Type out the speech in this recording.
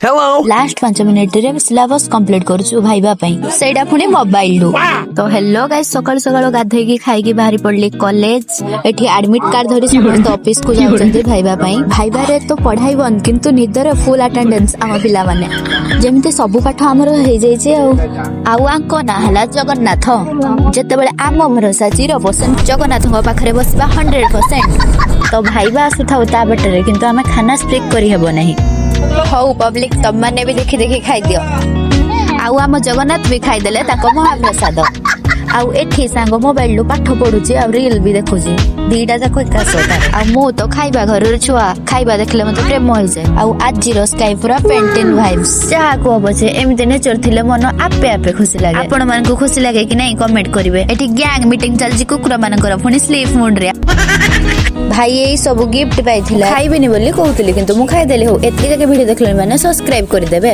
Hello. Last 5 minute रे syllabus complete करछु viva पई सेटा पुनी मोबाइल लु तो हेलो गाइस सकाळ सकाळ गाधै की खाई की बाहरी पड़ली कॉलेज एठी एडमिट कार्ड धरि समस्त ऑफिस को जाउछन्ते भाईबा पई भाईबा रे तो पढ़ाई बंद किंतु निदर फुल अटेंडेंस आम पिला माने जेमते सब पाठ हमर हे जाय छे आउ आंको ना हला जगन्नाथ जते बेले आम भरोसा 0% जगन्नाथ को पाखरे बसिबा 100% तो भाईबा आसु थाउ ता बटरे किंतु आमे खाना स्प्लिट करी हेबो नहीं हौ पब्लिक तब माने भी देखि देखि खाई दियो आउ आम जगन्नाथ भी खाई देले ताको महाप्रसाद आउ एठी सांग मोबाइल लु पाठ पढुची आ रील भी देखुची दीटा जाको एका सोता आ मो तो खाइबा घर छुआ खाइबा देखले मते प्रेम होई जाय आउ आज जीरो स्काई पूरा पेंटेन वाइब्स जा को बचे एमिते नेचर थिले मन आपे आपे खुशी लागे आपण मन को खुशी लागे कि नहीं कमेंट करिवे एठी गैंग मीटिंग चलजी कुकुरा मानकर फुनी स्लीप मूड रे भाई यही सब गिफ्ट पाइथिला खाइबेनी बोली कहउतली किंतु मु खाइ देले हो एतके जाके वीडियो देखले माने सब्सक्राइब करि देबे।